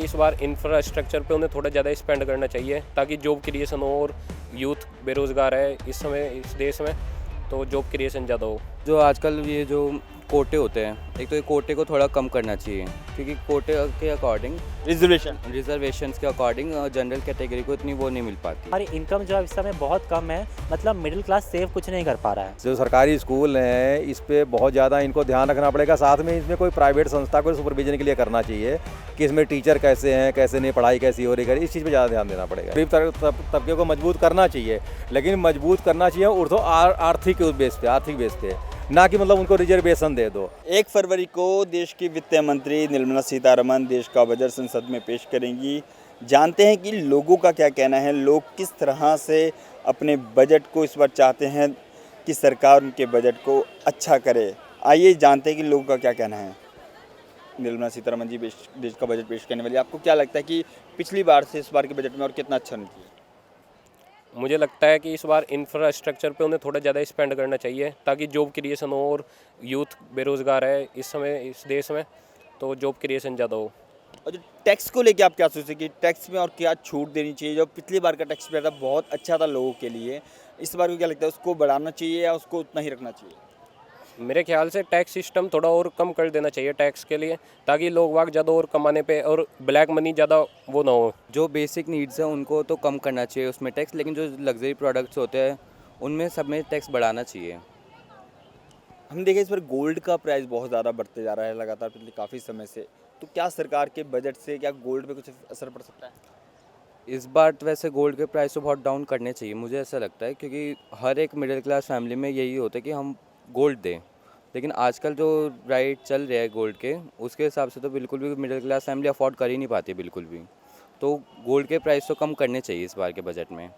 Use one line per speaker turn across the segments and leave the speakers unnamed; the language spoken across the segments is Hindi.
इस बार इंफ्रास्ट्रक्चर पे उन्हें थोड़ा ज़्यादा स्पेंड करना चाहिए ताकि जॉब क्रिएशन हो, और यूथ बेरोज़गार है इस समय इस देश में, तो जॉब क्रिएशन ज़्यादा हो।
जो आजकल ये जो कोटे होते हैं, एक तो ये कोटे को थोड़ा कम करना चाहिए, क्योंकि कोटे के अकॉर्डिंग रिजर्वेशंस के अकॉर्डिंग जनरल कैटेगरी को इतनी वो नहीं मिल पाती।
हमारी इनकम जो है इस समय बहुत कम है, मतलब मिडिल क्लास सेव कुछ नहीं कर पा रहा है।
जो सरकारी स्कूल हैं इस पे बहुत ज़्यादा इनको ध्यान रखना पड़ेगा। साथ में इसमें कोई प्राइवेट संस्था को सुपरविजन के लिए करना चाहिए कि इसमें टीचर कैसे हैं, कैसे नहीं, पढ़ाई कैसी हो रही है, इस चीज़ पे ज़्यादा ध्यान देना पड़ेगा। गरीब तबके को मजबूत करना चाहिए, लेकिन मजबूत करना चाहिए और तो आर्थिक बेस पे, ना कि मतलब उनको रिजर्वेशन दे दो।
1 फरवरी को देश की वित्त मंत्री निर्मला सीतारमण देश का बजट संसद में पेश करेंगी। जानते हैं कि लोगों का क्या कहना है, लोग किस तरह से अपने बजट को इस बार चाहते हैं कि सरकार उनके बजट को अच्छा करे। आइए जानते हैं कि लोगों का क्या कहना है। निर्मला सीतारमण जी देश का बजट पेश करने वाली, आपको क्या लगता है कि पिछली बार से इस बार के बजट में और कितना अच्छा नहीं किया?
मुझे लगता है कि इस बार इंफ्रास्ट्रक्चर पे उन्हें थोड़ा ज़्यादा स्पेंड करना चाहिए ताकि जॉब क्रिएशन हो, और यूथ बेरोज़गार है इस समय इस देश में, तो जॉब क्रिएशन ज़्यादा हो।
और जो टैक्स को लेके आप क्या सोचते हैं कि टैक्स में और क्या छूट देनी चाहिए? जो पिछली बार का टैक्स पेयर था बहुत अच्छा था लोगों के लिए, इस बार को क्या लगता है, उसको बढ़ाना चाहिए या उसको उतना ही रखना चाहिए?
मेरे ख्याल से टैक्स सिस्टम थोड़ा और कम कर देना चाहिए टैक्स के लिए, ताकि लोग वाग ज़्यादा और कमाने पे और ब्लैक मनी ज़्यादा वो ना हो।
जो बेसिक नीड्स हैं उनको तो कम करना चाहिए उसमें टैक्स, लेकिन जो लग्जरी प्रोडक्ट्स होते हैं उनमें सब में टैक्स बढ़ाना चाहिए।
हम देखें इस पर गोल्ड का प्राइस बहुत ज़्यादा बढ़ते जा रहा है लगातार पिछले काफ़ी समय से, तो क्या सरकार के बजट से क्या गोल्ड पे कुछ असर पड़ सकता है?
इस बार तो वैसे गोल्ड के प्राइस तो बहुत डाउन करने चाहिए, मुझे ऐसा लगता है, क्योंकि हर एक मिडिल क्लास फैमिली में यही होता है कि हम गोल्ड दें, लेकिन आजकल जो राइट चल रहा है गोल्ड के, उसके हिसाब से तो बिल्कुल भी मिडिल क्लास फैमिली अफोर्ड कर ही नहीं पाती बिल्कुल भी। तो गोल्ड के प्राइस तो कम करने चाहिए इस बार के बजट में।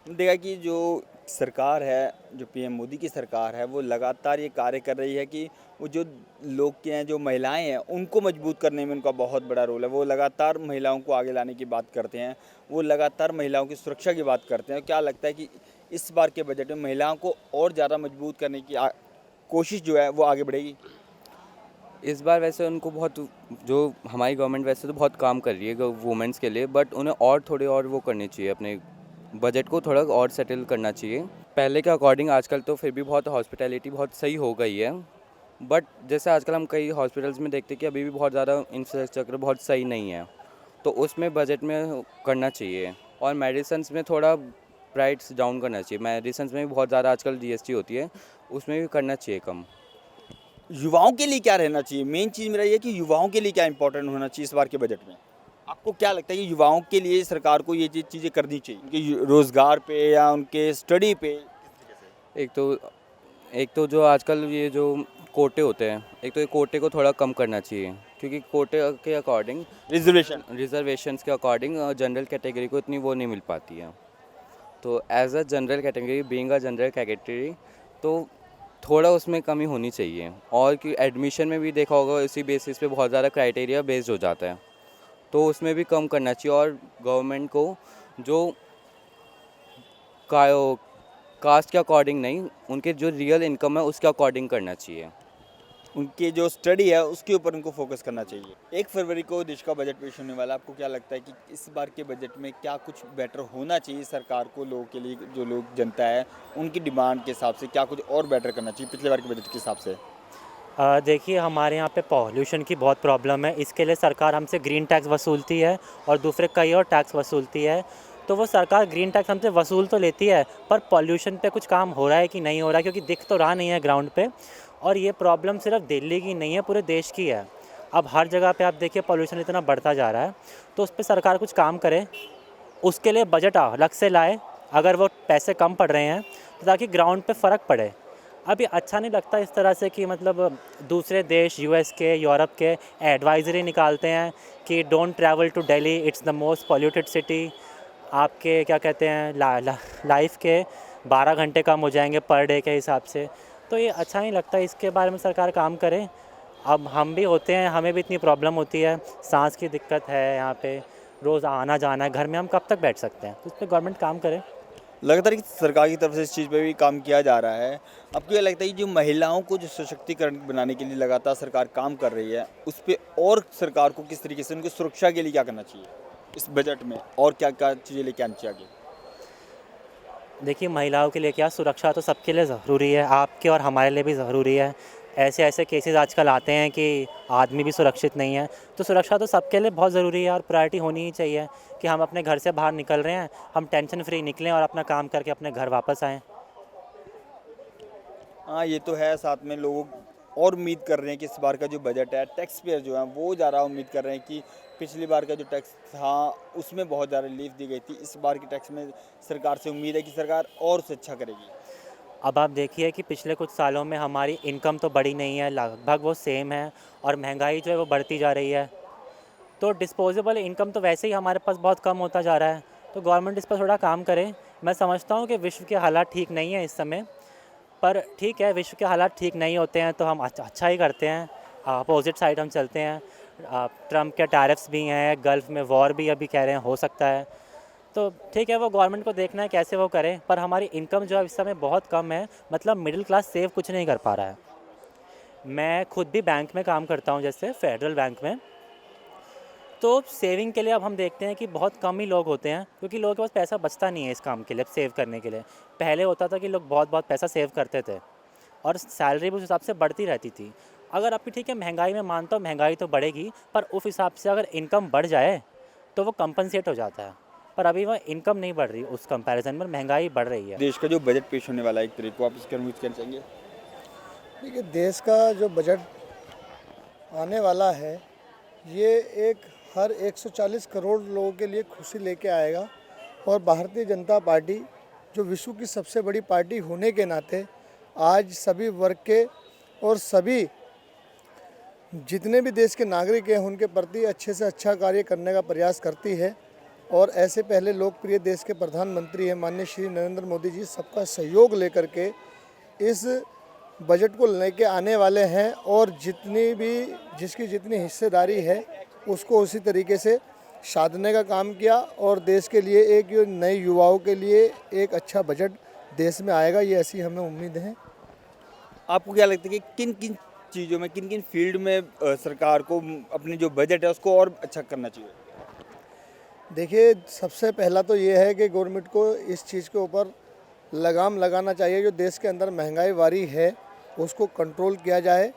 देखा कि जो सरकार है, जो पीएम मोदी की सरकार है, वो लगातार ये कार्य कर रही है कि वो जो लोग के हैं, जो महिलाएं हैं, उनको मजबूत करने में उनका बहुत बड़ा रोल है। वो लगातार महिलाओं को आगे लाने की बात करते हैं, वो लगातार महिलाओं की सुरक्षा की बात करते हैं। क्या लगता है कि इस बार के बजट में महिलाओं को और ज़्यादा मजबूत करने की कोशिश जो है वो आगे बढ़ेगी?
इस बार वैसे उनको बहुत, जो हमारी गवर्नमेंट वैसे तो बहुत काम कर रही है वुमेंस के लिए, बट उन्हें और थोड़े और वो करनी चाहिए, अपने बजट को थोड़ा और सेटल करना चाहिए। पहले के अकॉर्डिंग आजकल तो फिर भी बहुत हॉस्पिटैलिटी बहुत सही हो गई है, बट जैसे आजकल हम कई हॉस्पिटल्स में देखते हैं कि अभी भी बहुत ज़्यादा इंफ्रास्ट्रक्चर बहुत सही नहीं है, तो उसमें बजट में करना चाहिए। और मेडिसिन्स में थोड़ा प्राइस डाउन करना चाहिए, मेडिसिन्स में भी बहुत ज़्यादा आजकल जीएसटी होती है, उसमें भी करना चाहिए कम।
युवाओं के लिए क्या रहना चाहिए? मेन चीज़ मेरा ये कि युवाओं के लिए क्या इंपॉर्टेंट होना चाहिए इस बार के बजट में? आपको क्या लगता है कि युवाओं के लिए सरकार को ये चीज़ें करनी चाहिए, उनके रोज़गार पे या उनके स्टडी पे?
एक तो जो आजकल ये जो कोटे होते हैं, एक तो ये कोटे को थोड़ा कम करना चाहिए, क्योंकि कोटे के अकॉर्डिंग रिजर्वेशंस के अकॉर्डिंग जनरल कैटेगरी को इतनी वो नहीं मिल पाती है। तो as a general category, being a general category, तो थोड़ा उसमें कमी होनी चाहिए। और कि एडमिशन में भी देखा होगा इसी बेसिस पे बहुत ज़्यादा क्राइटेरिया बेस्ड हो जाता है, तो उसमें भी कम करना चाहिए। और गवर्नमेंट को जो कास्ट के अकॉर्डिंग नहीं, उनके जो रियल इनकम है उसके अकॉर्डिंग करना चाहिए।
उनके जो स्टडी है उसके ऊपर उनको फोकस करना चाहिए। 1 फरवरी को देश का बजट पेश होने वाला, आपको क्या लगता है कि इस बार के बजट में क्या कुछ बेटर होना चाहिए सरकार को? लोगों के लिए, जो लोग जनता है, उनकी डिमांड के हिसाब से क्या कुछ और बेटर करना चाहिए पिछले बार के बजट के हिसाब से?
देखिए, हमारे यहाँ पे पॉल्यूशन की बहुत प्रॉब्लम है। इसके लिए सरकार हमसे ग्रीन टैक्स वसूलती है और दूसरे कई और टैक्स वसूलती है। तो वो सरकार ग्रीन टैक्स हमसे वसूल तो लेती है, पर पॉल्यूशन पे कुछ काम हो रहा है कि नहीं हो रहा है, क्योंकि दिख तो रहा नहीं है ग्राउंड पे। और ये प्रॉब्लम सिर्फ दिल्ली की नहीं है, पूरे देश की है। अब हर जगह पे आप देखिए पॉल्यूशन इतना बढ़ता जा रहा है, तो उस पर सरकार कुछ काम करे, उसके लिए बजट अलग से लाए अगर वो पैसे कम पड़ रहे हैं, तो ताकि ग्राउंड पे फ़र्क पड़े। अभी अच्छा नहीं लगता इस तरह से कि मतलब दूसरे देश, यूएस के, यूरोप के एडवाइजरी निकालते हैं कि don't travel to Delhi, it's the most polluted city. आपके क्या कहते हैं लाइफ के 12 घंटे कम हो जाएंगे पर डे के हिसाब से। तो ये अच्छा नहीं लगता, इसके बारे में सरकार काम करे। अब हम भी होते हैं, हमें भी इतनी प्रॉब्लम होती है, सांस की दिक्कत है, यहाँ पे रोज़ आना जाना है, घर में हम कब तक बैठ सकते हैं? तो इस पर गवर्नमेंट काम करे।
लगातार कि सरकार की तरफ से इस चीज़ पे भी काम किया जा रहा है। आपको क्या लगता है कि जो महिलाओं को जो सशक्तिकरण बनाने के लिए लगातार सरकार काम कर रही है, उस पे और सरकार को किस तरीके से उनकी सुरक्षा के लिए क्या करना चाहिए इस बजट में, और क्या क्या चीज़ें लेके आनी चाहिए?
देखिए, महिलाओं के लिए क्या, सुरक्षा तो सबके लिए ज़रूरी है, आपके और हमारे लिए भी ज़रूरी है। ऐसे ऐसे केसेस आजकल आते हैं कि आदमी भी सुरक्षित नहीं है, तो सुरक्षा तो सबके लिए बहुत ज़रूरी है और प्रायोरिटी होनी ही चाहिए कि हम अपने घर से बाहर निकल रहे हैं, हम टेंशन फ्री निकलें और अपना काम करके अपने घर वापस आएँ।
हाँ, ये तो है। साथ में लोग और उम्मीद कर रहे हैं कि इस बार का जो बजट है, टैक्स पेयर जो है वो ज़्यादा उम्मीद कर रहे हैं कि पिछली बार का जो टैक्स था उसमें बहुत ज़्यादा रिलीफ दी गई थी। इस बार के टैक्स में सरकार से उम्मीद है कि सरकार और उससे अच्छा करेगी।
अब आप देखिए कि पिछले कुछ सालों में हमारी इनकम तो बढ़ी नहीं है, लगभग वो सेम है, और महंगाई जो है वो बढ़ती जा रही है। तो डिस्पोजेबल इनकम तो वैसे ही हमारे पास बहुत कम होता जा रहा है, तो गवर्नमेंट इस पर थोड़ा काम करे। मैं समझता हूँ कि विश्व के हालात ठीक नहीं है इस समय, पर ठीक है, विश्व के हालात ठीक नहीं होते हैं तो हम अच्छा ही करते हैं, अपोजिट साइड हम चलते हैं। ट्रम्प के टैरिफ्स भी हैं, गल्फ़ में वॉर भी अभी कह रहे हैं हो सकता है, तो ठीक है, वो गवर्नमेंट को देखना है कैसे वो करे। पर हमारी इनकम जो है इस समय बहुत कम है, मतलब मिडिल क्लास सेव कुछ नहीं कर पा रहा है। मैं खुद भी बैंक में काम करता हूँ, जैसे फेडरल बैंक में, तो सेविंग के लिए अब हम देखते हैं कि बहुत कम ही लोग होते हैं, क्योंकि लोगों के पास पैसा बचता नहीं है इस काम के लिए, सेव करने के लिए। पहले होता था कि लोग बहुत बहुत पैसा सेव करते थे और सैलरी भी उस हिसाब से बढ़ती रहती थी। अगर आपकी, ठीक है, महंगाई में मानता हूँ महंगाई तो बढ़ेगी, पर उस हिसाब से अगर इनकम बढ़ जाए तो वो कंपनसेट हो जाता है, पर अभी वह इनकम नहीं बढ़ रही, उस कंपैरिजन में महंगाई बढ़ रही है।
देश का जो बजट पेश होने वाला है, एक तरीके को आप इसके उम्मीद करना चाहेंगे?
देखिए, देश का जो बजट आने वाला है ये एक हर 140 करोड़ लोगों के लिए खुशी लेके आएगा। और भारतीय जनता पार्टी जो विश्व की सबसे बड़ी पार्टी होने के नाते आज सभी वर्ग के और सभी जितने भी देश के नागरिक हैं उनके प्रति अच्छे से अच्छा कार्य करने का प्रयास करती है। और ऐसे पहले लोकप्रिय देश के प्रधानमंत्री हैं माननीय श्री नरेंद्र मोदी जी सबका सहयोग लेकर के इस बजट को लेके आने वाले हैं, और जिसकी जितनी हिस्सेदारी है उसको उसी तरीके से साधने का काम किया, और देश के लिए एक नए युवाओं के लिए एक अच्छा बजट देश में आएगा, ये ऐसी हमें उम्मीद है।
आपको क्या लगता है कि किन किन चीज़ों में, किन किन फील्ड में सरकार को अपने जो बजट है उसको और अच्छा करना चाहिए?
देखिए, सबसे पहला तो ये है कि गवर्नमेंट को इस चीज़ के ऊपर लगाम लगाना चाहिए, जो देश के अंदर महंगाई वारी है उसको कंट्रोल किया जाए।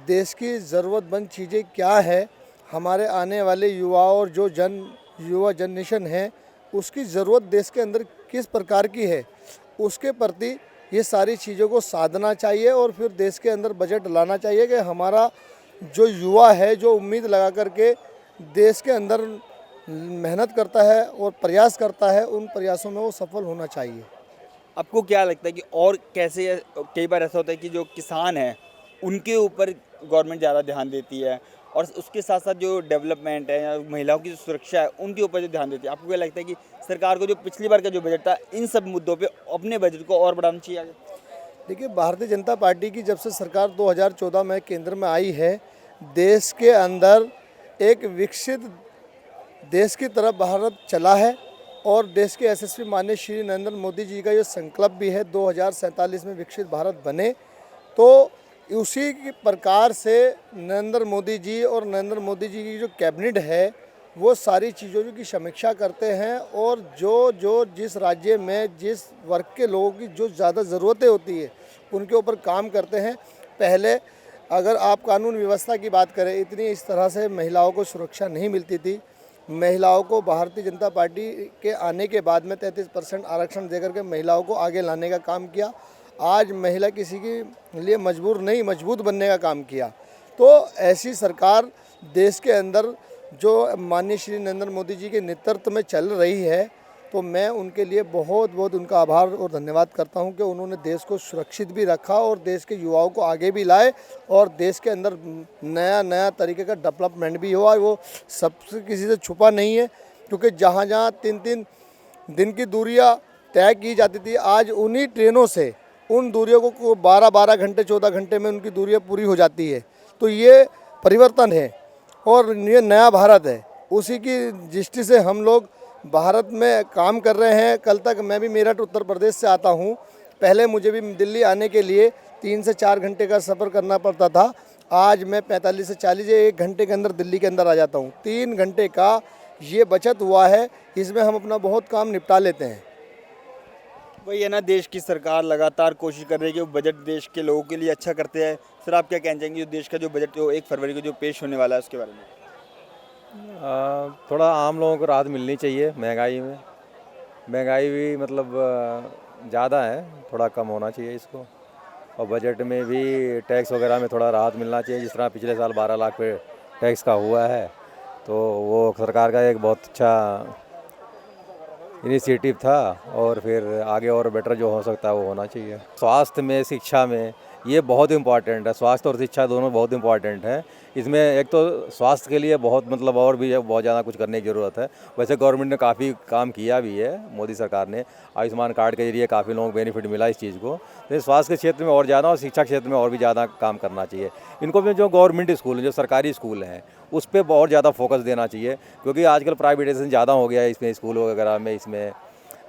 देश की ज़रूरतमंद चीज़ें क्या है, हमारे आने वाले युवाओं और जो युवा जनरेशन है उसकी ज़रूरत देश के अंदर किस प्रकार की है, उसके प्रति ये सारी चीज़ों को साधना चाहिए। और फिर देश के अंदर बजट लाना चाहिए कि हमारा जो युवा है जो उम्मीद लगा करके देश के अंदर मेहनत करता है और प्रयास करता है, उन प्रयासों में वो सफल होना चाहिए।
आपको क्या लगता है कि और कैसे, कई बार ऐसा होता है कि जो किसान हैं उनके ऊपर गवर्नमेंट ज़्यादा ध्यान देती है, और उसके साथ साथ जो डेवलपमेंट है या महिलाओं की जो सुरक्षा है उनके ऊपर जो ध्यान देती है। आपको क्या लगता है कि सरकार को जो पिछली बार का जो बजट था इन सब मुद्दों पे अपने बजट को और बढ़ाना चाहिए आगे?
देखिए, भारतीय जनता पार्टी की जब से सरकार 2014 में केंद्र में आई है, देश के अंदर एक विकसित देश की तरफ भारत चला है, और देश के यशस्वी माननीय श्री नरेंद्र मोदी जी का ये संकल्प भी है 2047 में विकसित भारत बने। तो उसी की प्रकार से नरेंद्र मोदी जी और नरेंद्र मोदी जी की जो कैबिनेट है वो सारी चीज़ों की समीक्षा करते हैं, और जो जिस राज्य में जिस वर्ग के लोगों की जो ज़्यादा ज़रूरतें होती है उनके ऊपर काम करते हैं। पहले अगर आप कानून व्यवस्था की बात करें, इतनी इस तरह से महिलाओं को सुरक्षा नहीं मिलती थी। महिलाओं को भारतीय जनता पार्टी के आने के बाद में 33% आरक्षण देकर के महिलाओं को आगे लाने का काम किया। आज महिला किसी के लिए मजबूर नहीं, मजबूत बनने का काम किया। तो ऐसी सरकार देश के अंदर जो माननीय श्री नरेंद्र मोदी जी के नेतृत्व में चल रही है, तो मैं उनके लिए बहुत बहुत उनका आभार और धन्यवाद करता हूं कि उन्होंने देश को सुरक्षित भी रखा और देश के युवाओं को आगे भी लाए, और देश के अंदर नया तरीके का डेवलपमेंट भी हुआ। वो सबसे किसी से छुपा नहीं है, क्योंकि जहां 3-3 दिन की दूरियां तय की जाती थी, आज उन्हीं ट्रेनों से उन दूरियों को 12-12 घंटे 14 घंटे में उनकी दूरियां पूरी हो जाती है। तो ये परिवर्तन है और ये नया भारत है। उसी की दृष्टि से हम लोग भारत में काम कर रहे हैं। कल तक मैं भी मेरठ उत्तर प्रदेश से आता हूँ। पहले मुझे भी दिल्ली आने के लिए 3 से 4 घंटे का सफ़र करना पड़ता था। आज मैं 45 से 40 या 1 घंटे के अंदर दिल्ली के अंदर आ जाता हूँ। 3 घंटे का ये बचत हुआ है, इसमें हम अपना बहुत काम निपटा लेते हैं।
वही है ना, देश की सरकार लगातार कोशिश कर रही है कि वो बजट देश के लोगों के लिए अच्छा करते हैं। सर आप क्या कहना चाहेंगे, जो देश का जो बजट जो 1 फरवरी को जो पेश होने वाला है उसके बारे में?
थोड़ा आम लोगों को राहत मिलनी चाहिए महंगाई भी मतलब ज़्यादा है, थोड़ा कम होना चाहिए इसको। और बजट में भी टैक्स वगैरह में थोड़ा राहत मिलना चाहिए। जिस तरह पिछले साल 12 लाख पे टैक्स का हुआ है, तो वो सरकार का एक बहुत अच्छा इनिशिएटिव था, और फिर आगे और बेटर जो हो सकता है वो होना चाहिए। स्वास्थ्य में, शिक्षा में ये बहुत इम्पॉर्टेंट है। स्वास्थ्य और शिक्षा दोनों बहुत इम्पॉर्टेंट हैं। इसमें एक तो स्वास्थ्य के लिए बहुत मतलब और भी बहुत ज़्यादा कुछ करने की ज़रूरत है। वैसे गवर्नमेंट ने काफ़ी काम किया भी है, मोदी सरकार ने आयुष्मान कार्ड के जरिए काफ़ी लोगों को बेनिफिट मिला इस चीज़ को। तो स्वास्थ्य के क्षेत्र में और ज़्यादा और शिक्षा क्षेत्र में और भी ज़्यादा काम करना चाहिए। इनको भी जो गवर्नमेंट स्कूल हैं, जो सरकारी स्कूल हैं, उस पर बहुत ज़्यादा फोकस देना चाहिए, क्योंकि आजकल प्राइवेटाइजेशन ज़्यादा हो गया है इसमें, स्कूल वगैरह में इसमें।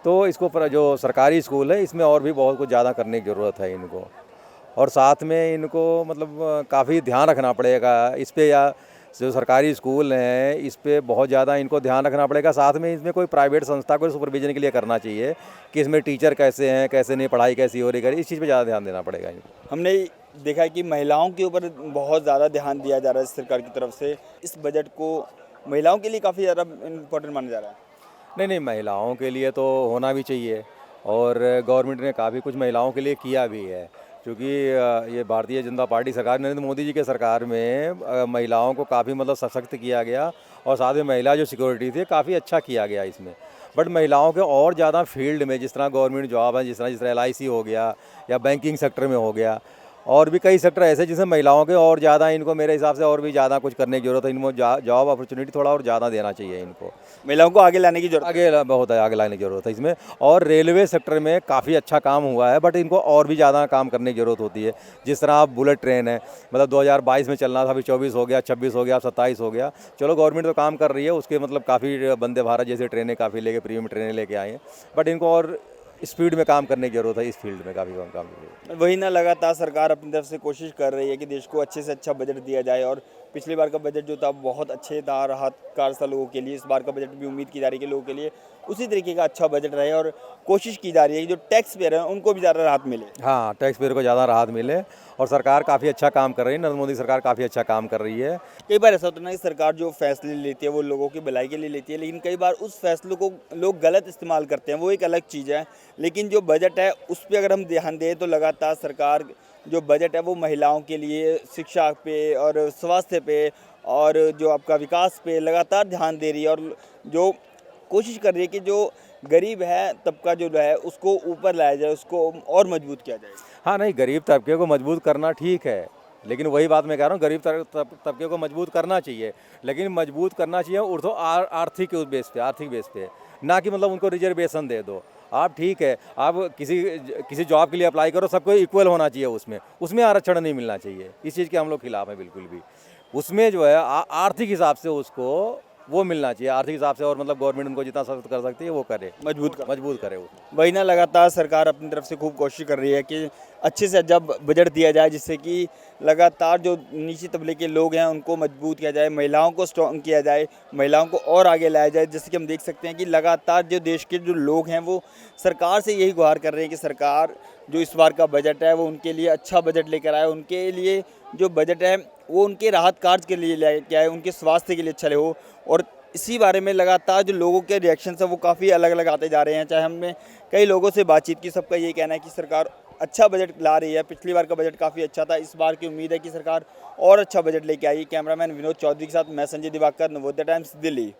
तो इसको पर जो सरकारी स्कूल है इसमें और भी बहुत कुछ ज़्यादा करने की ज़रूरत है इनको। और साथ में इनको मतलब काफ़ी ध्यान रखना पड़ेगा इस पे, या जो सरकारी स्कूल हैं इस पे बहुत ज़्यादा इनको ध्यान रखना पड़ेगा। साथ में इसमें कोई प्राइवेट संस्था को सुपरविजन के लिए करना चाहिए कि इसमें टीचर कैसे हैं, कैसे नहीं, पढ़ाई कैसी हो रही है, इस चीज़ पे ज़्यादा ध्यान देना पड़ेगा इनको।
हमने देखा है कि महिलाओं के ऊपर बहुत ज़्यादा ध्यान दिया जा रहा है सरकार की तरफ से। इस बजट को महिलाओं के लिए काफ़ी ज़्यादा इम्पोर्टेंट माना जा रहा है।
नहीं, महिलाओं के लिए तो होना भी चाहिए, और गवर्नमेंट ने काफ़ी कुछ महिलाओं के लिए किया भी है, क्योंकि ये भारतीय जनता पार्टी सरकार, नरेंद्र मोदी जी के सरकार में महिलाओं को काफ़ी मतलब सशक्त किया गया, और साथ में महिला जो सिक्योरिटी थी काफ़ी अच्छा किया गया इसमें। बट महिलाओं के और ज़्यादा फील्ड में, जिस तरह गवर्नमेंट जॉब है, जिस तरह LIC हो गया, या बैंकिंग सेक्टर में हो गया, और भी कई सेक्टर ऐसे जिसमें महिलाओं के और ज़्यादा, इनको मेरे हिसाब से और भी ज़्यादा कुछ करने की ज़रूरत है। इनको जॉब अपॉर्चुनिटी थोड़ा और ज़्यादा देना चाहिए इनको।
महिलाओं को आगे लाने की जरूरत
बहुत है, आगे लाने की ज़रूरत है इसमें। और रेलवे सेक्टर में काफ़ी अच्छा काम हुआ है, बट इनको और भी ज़्यादा काम करने की ज़रूरत होती है। जिस तरह आप बुलेट ट्रेन है, मतलब 2022 में चलना था, अभी 24 हो गया, 26 हो गया, 27 हो गया। चलो गवर्नमेंट तो काम कर रही है, उसके मतलब काफ़ी वंदे भारत जैसे ट्रेनें काफ़ी लेके, प्रीमियम ट्रेनें लेके आए हैं, बट इनको और स्पीड में काम करने की जरूरत है। इस फील्ड में काफ़ी काम
है। वही ना, लगातार सरकार अपनी तरफ से कोशिश कर रही है कि देश को अच्छे से अच्छा बजट दिया जाए। और पिछली बार का बजट जो था बहुत अच्छे था, राहतकार था लोगों के लिए। इस बार का बजट भी उम्मीद की जा रही है कि लोगों के लिए उसी तरीके का अच्छा बजट रहे, और कोशिश की जा रही है कि जो टैक्स पेयर हैं उनको भी ज़्यादा राहत मिले।
हाँ, टैक्स पेयर को ज़्यादा राहत मिले, और सरकार काफ़ी अच्छा काम कर रही है। नरेंद्र मोदी सरकार काफ़ी अच्छा काम कर रही है।
कई बार ऐसा होता है ना कि सरकार जो फैसले लेती है वो लोगों की भलाई के लिए लेती है, लेकिन कई बार उस फैसलों को लोग गलत इस्तेमाल करते हैं, वो एक अलग चीज़ है। लेकिन जो बजट है उस पर अगर हम ध्यान दें तो लगातार सरकार जो बजट है वो महिलाओं के लिए, शिक्षा पे और स्वास्थ्य पे और जो आपका विकास पे लगातार ध्यान दे रही है, और जो कोशिश कर रही है कि जो गरीब है तबका जो है उसको ऊपर लाया जाए, उसको और मजबूत किया जाए।
हाँ, नहीं, गरीब तबके को मजबूत करना ठीक है, लेकिन वही बात मैं कह रहा हूँ, गरीब तबके को मजबूत करना चाहिए, लेकिन मजबूत करना चाहिए उर्दू आर्थिक बेस पे, ना कि मतलब उनको रिजर्वेशन दे दो। आप ठीक है, आप किसी जॉब के लिए अप्लाई करो, सबको इक्वल होना चाहिए, उसमें आरक्षण नहीं मिलना चाहिए। इस चीज़ के हम लोग खिलाफ हैं बिल्कुल भी। उसमें जो है आर्थिक हिसाब से उसको वो मिलना चाहिए, आर्थिक हिसाब से, और मतलब गवर्नमेंट उनको जितना सख्त कर सकती है वो करे, मजबूत करे उसको।
वही ना, लगातार सरकार अपनी तरफ से खूब कोशिश कर रही है कि अच्छे से अच्छा बजट दिया जाए, जिससे कि लगातार जो नीचे तबले के लोग हैं उनको मजबूत किया जाए, महिलाओं को स्ट्रॉन्ग किया जाए, महिलाओं को और आगे लाया जाए। जैसे कि हम देख सकते हैं कि लगातार जो देश के जो लोग हैं वो सरकार से यही गुहार कर रहे हैं कि सरकार जो इस बार का बजट है वो उनके लिए अच्छा बजट लेकर आए, उनके लिए जो बजट है वो उनके राहत कार्य के लिए लेके आए, उनके स्वास्थ्य के लिए अच्छा हो। और इसी बारे में लगातार जो लोगों के रिएक्शन है वो काफ़ी अलग अलग आते जा रहे हैं। चाहे हमने कई लोगों से बातचीत की, सबका यही कहना है कि सरकार अच्छा बजट ला रही है। पिछली बार का बजट काफ़ी अच्छा था, इस बार की उम्मीद है कि सरकार और अच्छा बजट लेके आई। कैमरामैन विनोद चौधरी के साथ मैं संजय दिवाकर, नवोदय टाइम्स, दिल्ली।